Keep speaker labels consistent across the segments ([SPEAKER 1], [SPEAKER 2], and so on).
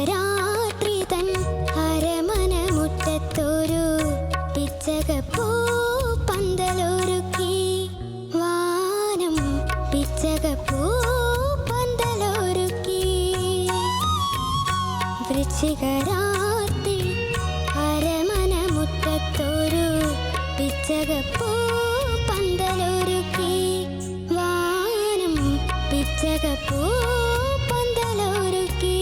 [SPEAKER 1] വൃശ്ചികരാത്രിതൻ അരമന മുറ്റത്തൊരു പിച്ചകപ്പൂ പന്തലൊരുക്കി വാനം പിച്ചകപ്പൂ പന്തലൊരുക്കി വൃശ്ചികരാത്രി അരമന മുറ്റത്തൊരു പിച്ചകപ്പൂ പന്തലൊരുക്കി വാനം പിച്ചകപ്പൂ പന്തലൊരുക്കി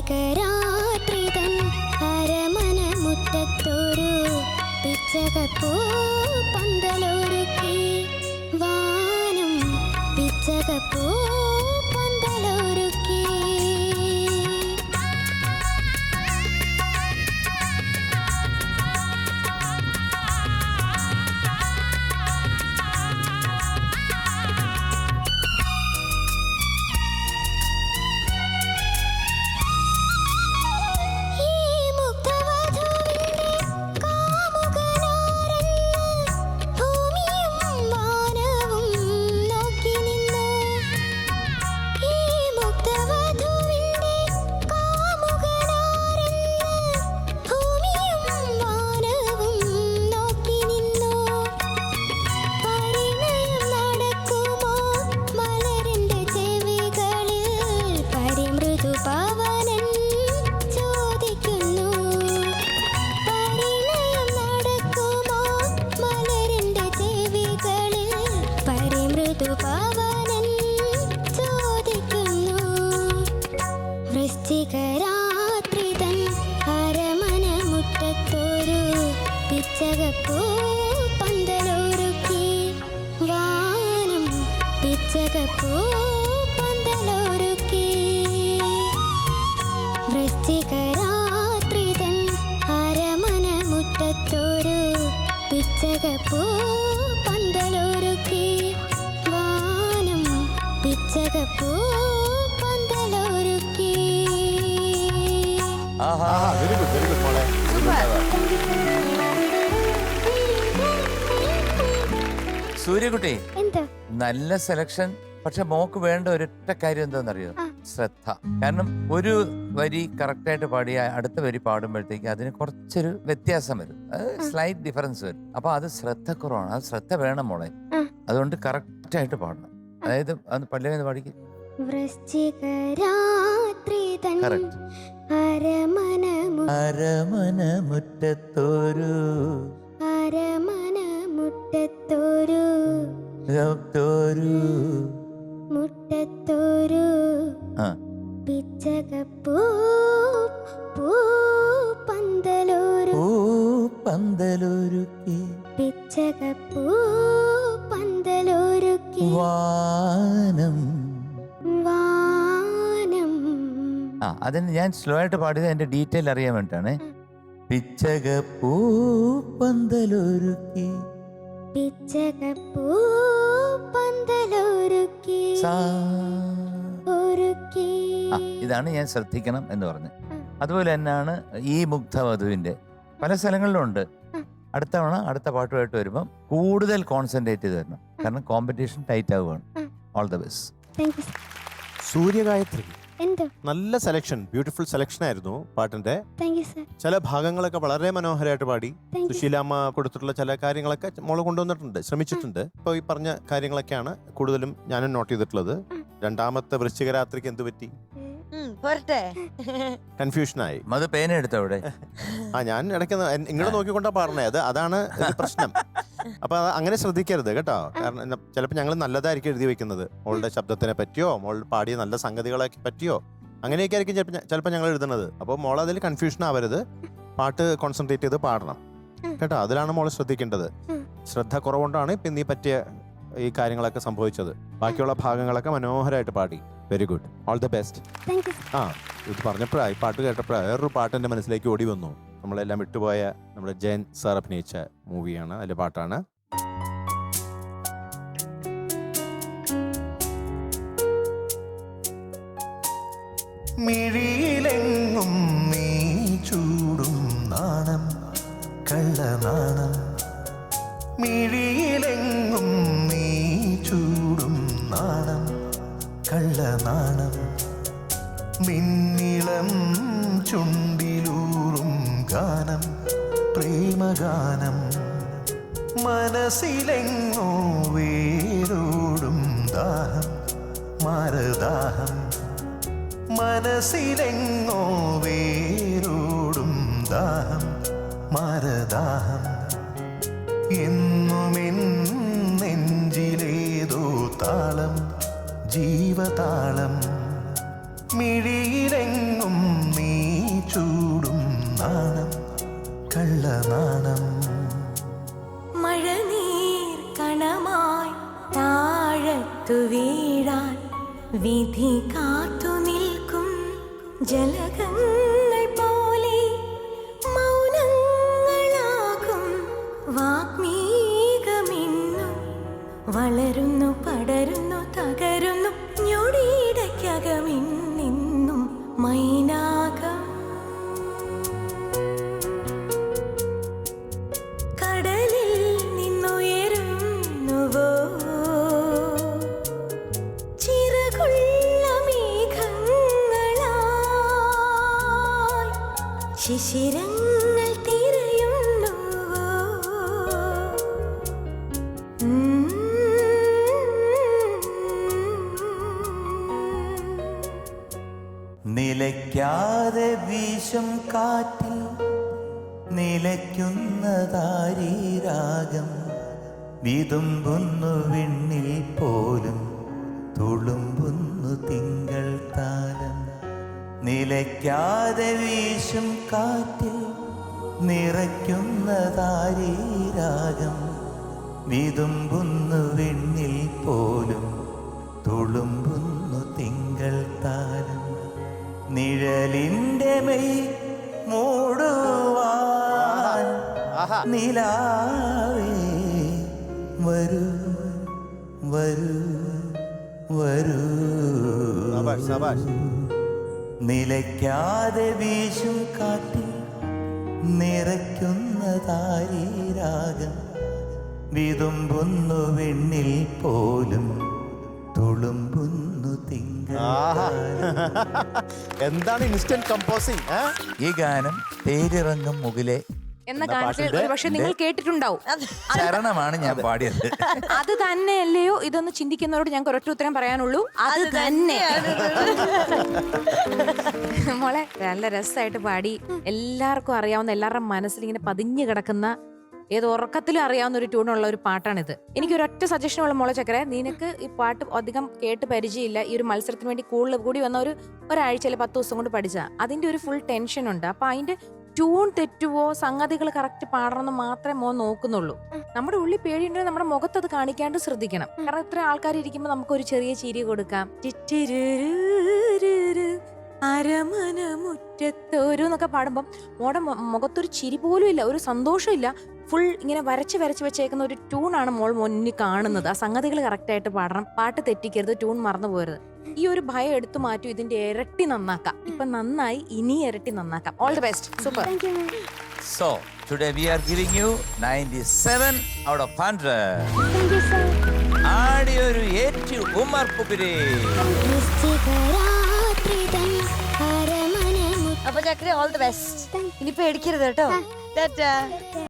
[SPEAKER 1] വൃശ്ചികരാത്രിതൻ അരമന മുറ്റത്തൊരു പിച്ചകപ്പൂ പന്തലൊരുക്കി വാനം പിച്ചകപ്പൂ പന്തലൊരുക്കി വൃശ്ചികരാത്രിതൻ അരമന മുറ്റത്തൊരു പിച്ചകപ്പൂ പന്തലൊരുക്കി വാനം പിച്ചകപ്പൂ പന്തലൊരുക്കി വൃശ്ചികരാത്രിതൻ അരമന മുറ്റത്തൊരു പിച്ചകപ്പൂ പന്തലൊരുക്കി വാനം പിച്ചകപ്പൂ പന്തലൊരുക്കി.
[SPEAKER 2] സൂര്യകുട്ടി, നല്ല സെലക്ഷൻ. പക്ഷെ മോക്ക് വേണ്ട ഒരൊറ്റ കാര്യം എന്താണെന്നറിയോ? ശ്രദ്ധ. കാരണം ഒരു വരി കറക്റ്റായിട്ട് പാടിയ അടുത്ത വരി പാടുമ്പോഴത്തേക്ക് അതിന് കുറച്ചൊരു വ്യത്യാസം വരും, സ്ലൈറ്റ് ഡിഫറൻസ് വരും. അപ്പൊ അത് ശ്രദ്ധക്കുറവാണ്. അത് ശ്രദ്ധ വേണം മോളെ. അതുകൊണ്ട് കറക്റ്റായിട്ട് പാടണം. അതായത് അത് പള്ളിയിൽ പാടിക്കും.
[SPEAKER 1] വൃശ്ചികരാത്രിതൻ അരമന
[SPEAKER 2] അരമന മുറ്റത്തോരു
[SPEAKER 1] അരമന മുറ്റത്തോരു മുറ്റത്തോരു പിച്ചകപ്പൂ പന്തലൂരു
[SPEAKER 2] പന്തലൂരുക്കി
[SPEAKER 1] പിച്ചകപ്പൂ പന്തലൂരുക്കി
[SPEAKER 2] വാനം.
[SPEAKER 1] വാനം.
[SPEAKER 2] അതിന് ഞാൻ സ്ലോ ആയിട്ട് പാടിയത് എന്റെ ഡീറ്റെയിൽ അറിയാൻ വേണ്ടിട്ടാണ്. പിച്ചകപ്പൂ പന്തലൂരുക്കി
[SPEAKER 1] പിച്ചകപ്പൂ പന്തലൂരുക്കി
[SPEAKER 2] ഇതാണ് ഞാൻ ശ്രദ്ധിക്കണം എന്ന് പറഞ്ഞു. അതുപോലെ തന്നെയാണ് ഈ മുഗ്ധവധുവിന്റെ പല സ്ഥലങ്ങളിലും ഉണ്ട്. അടുത്ത തവണ അടുത്ത പാട്ടുമായിട്ട് വരുമ്പം കൂടുതൽ കോൺസെൻട്രേറ്റ് ചെയ്ത് വരണം. കാരണം കോമ്പറ്റീഷൻ ടൈറ്റ് ആവുകയാണ്. All the best.
[SPEAKER 3] സൂര്യഗായത്രി,
[SPEAKER 1] എന്തോ
[SPEAKER 3] നല്ല സെലക്ഷൻ, ബ്യൂട്ടിഫുൾ സെലക്ഷൻ ആയിരുന്നു പാട്ടിന്റെ. ചില ഭാഗങ്ങളൊക്കെ വളരെ മനോഹരമായിട്ട് പാടി. സുശീലാമ്മ കൊടുത്തിട്ടുള്ള ചില കാര്യങ്ങളൊക്കെ മോള് കൊണ്ടുവന്നിട്ടുണ്ട്, ശ്രമിച്ചിട്ടുണ്ട്. ഇപ്പൊ ഈ പറഞ്ഞ കാര്യങ്ങളൊക്കെയാണ് കൂടുതലും ഞാനും നോട്ട് ചെയ്തിട്ടുള്ളത്. രണ്ടാമത്തെ വൃശ്ചികരാത്രിക്ക് എന്ത് പറ്റി? കൺഫ്യൂഷനായി.
[SPEAKER 2] അത് പേന എടുത്തോ അവിടെ?
[SPEAKER 3] ഞാൻ ഇടയ്ക്ക് ഇങ്ങോട്ട് നോക്കിക്കൊണ്ടാ പാടണേ. അതാണ് ഒരു പ്രശ്നം. അപ്പൊ അങ്ങനെ ശ്രദ്ധിക്കരുത് കേട്ടോ. കാരണം ചിലപ്പോൾ ഞങ്ങൾ നല്ലതായിരിക്കും എഴുതി വെക്കുന്നത്, മോളുടെ ശബ്ദത്തിനെ പറ്റിയോ മോൾ പാടിയ നല്ല സംഗതികളെ പറ്റിയോ അങ്ങനെയൊക്കെ ആയിരിക്കും ചിലപ്പോൾ ഞങ്ങൾ എഴുതുന്നത്. അപ്പോൾ മോൾ അതിൽ കൺഫ്യൂഷൻ ആവരുത്. പാട്ട് കോൺസെൻട്രേറ്റ് ചെയ്ത് പാടണം കേട്ടോ. അതിലാണ് മോള് ശ്രദ്ധിക്കേണ്ടത്. ശ്രദ്ധ കുറവുകൊണ്ടാണ് ഇപ്പം നീ പറ്റിയ ഈ കാര്യങ്ങളൊക്കെ സംഭവിച്ചത്. ബാക്കിയുള്ള ഭാഗങ്ങളൊക്കെ മനോഹരമായിട്ട് പാടി. Very good, all the best. ഇത് പറഞ്ഞപ്പോഴായി പാട്ട് കേട്ടപ്പോഴാണ് വേറൊരു പാട്ട് എൻ്റെ മനസ്സിലേക്ക് ഓടി വന്നു. നമ്മളെല്ലാം വിട്ടുപോയ നമ്മുടെ ജയൻ സാർ അഭിനയിച്ച മൂവിയാണ്, അതിലെ പാട്ടാണ്.
[SPEAKER 4] മിഴിയിലെങ്ങും നീ ചൂടും നാണം കള്ളനാണം, മിഴിയിലെങ്ങും നീ ചൂടും നാണം കള്ളനാണം, നിന്നിളം ചുണ്ടിലൂറും ഗാനം പ്രേമഗാനം, മനസ്സിലെങ്ങോ വേരോടും ദാഹം മരദാഹം, മനസ്സിലെങ്ങോ വേരോടും ദാഹം മരദാഹം, എന്നുമെൻ നെഞ്ചിലേതോ താളം ജീവതാളം, മിഴിയിലെങ്ങും നീ ചൂടും നാണം കള്ളനാണം.
[SPEAKER 5] മഴനീർ കണമായി താഴത്തു വീഴാൻ വിധി കാത്തു നിൽക്കും ജലകങ്ങൾ പോലെ മൗനങ്ങളാകും വാഗ്മീകമെന്നും വളരുന്നു പടരുന്നു തകരുന്നു ഞൊടിയിടയ്ക്കകമെന്നും മൈനാകം. കടലിൽ നിന്നുയരുന്നുവോ ചിറകുള്ള മേഘങ്ങളായി, ശിശിരങ്ങൾ തിരയുന്നുവോ
[SPEAKER 4] നിലയ്ക്കാതെ വീശും കാറ്റിൽ നിലയ്ക്കുന്നതാരീ രാഗം, വിതുമ്പുന്നു വിണ്ണിൽ പോലും തുളുമ്പുന്നു തിങ്കൾ താരം, നിലയ്ക്കാതെ വീശും കാറ്റിൽ നിറയ്ക്കുന്നതാരീ രാഗം, വിതുമ്പുന്നു വിണ്ണിൽ പോലും തുളുമ്പുന്നു തിങ്കൾ താരം, നിഴലിന്റെ മെയ് മൂടുവാൻ നിലാവേ വരൂ വരൂ വരൂ, നിലയ്ക്കാതെ വീശും കാറ്റിൽ നിറയ്ക്കുന്നതാരീ രാഗം, വിതുമ്പുന്നു വെണ്ണിൽ പോലും തുളുമ്പുന്നു തിങ്കൾ.
[SPEAKER 3] എന്താണ് ഇൻസ്റ്റന്റ് കമ്പോസിംഗ്?
[SPEAKER 2] ഈ ഗാനം തേരിറങ്ങും മുകിലെ
[SPEAKER 6] എന്ന ഗാനത്തിൽ ഒരുപക്ഷെ നിങ്ങൾ കേട്ടിട്ടുണ്ടാവും.
[SPEAKER 2] ചരണമാണ് ഞാൻ പാടിയത്.
[SPEAKER 6] അത് തന്നെയല്ലയോ ഇതൊന്ന് ചിന്തിക്കുന്നവരോട് ഞങ്ങൾക്ക് ഒരൊറ്റ ഉത്തരം പറയാനുള്ളൂ, അത് തന്നെ. മോളെ നല്ല രസമായിട്ട് പാടി. എല്ലാവർക്കും അറിയാവുന്ന, എല്ലാവരുടെ മനസ്സിൽ ഇങ്ങനെ പതിഞ്ഞു കിടക്കുന്ന, ഏത് ഉറക്കത്തിലും അറിയാവുന്ന ഒരു ട്യൂണുള്ള ഒരു പാട്ടാണിത്. എനിക്ക് ഒരൊറ്റ സജഷൻ ഉള്ള മോളെ ചക്കര, നിനക്ക് ഈ പാട്ട് അധികം കേട്ട് പരിചയമില്ല. ഈ ഒരു മത്സരത്തിന് വേണ്ടി കൂടുതൽ കൂടി വന്ന ഒരാഴ്ച 10 ദിവസം കൊണ്ട് പഠിച്ചാൽ അതിന്റെ ഒരു ഫുൾ ടെൻഷൻ ഉണ്ട്. അപ്പൊ അതിന്റെ ട്യൂൺ തെറ്റുവോ സംഗതികൾ കറക്റ്റ് പാടണമെന്ന് മാത്രമേ മോൻ നോക്കുന്നുള്ളൂ. നമ്മുടെ ഉള്ളിൽ പേടിയുണ്ടെങ്കിൽ നമ്മുടെ മുഖത്ത് അത് കാണിക്കാണ്ട് ശ്രദ്ധിക്കണം. കാരണം ഇത്ര ആൾക്കാർ ഇരിക്കുമ്പോൾ നമുക്കൊരു ചെറിയ ചിരി കൊടുക്കാം. അരമന മുറ്റത്തോരു എന്നൊക്കെ പാടുമ്പം മോടെ മുഖത്തൊരു ചിരി പോലും ഇല്ല, ഒരു സന്തോഷമില്ല. ഫുൾ ഇങ്ങനെ വരച്ച് വെച്ചേക്കുന്ന ഒരു ട്യൂണാണ് മോൾ മുന്നിൽ കാണുന്നത്. ആ സംഗതികൾ കറക്റ്റായിട്ട് പാടണം, പാട്ട് തെറ്റിക്കരുത്, ട്യൂൺ മറന്നു പോരുത്. ഈ ഒരു ഭയം എടുത്തു മാറ്റും, ഇതിന്റെ ഇരട്ടി നന്നാക്കാം. ഇപ്പൊ നന്നായി, ഇനി ഇരട്ടി നന്നാക്കാം. All the best, super.
[SPEAKER 2] So today we are giving you 97 out of 100.
[SPEAKER 1] Thank you sir.
[SPEAKER 2] ആടിയൊരു ഏറ്റു ഉമർ പുകുരേ.
[SPEAKER 1] നിശ്ചിതരാത്രി തൻ അരമന
[SPEAKER 7] അപ്പൊ ചക്രി ഓൾ ദി ബെസ്റ്റ്. ഇനി പേടിക്കരുത് കേട്ടോ.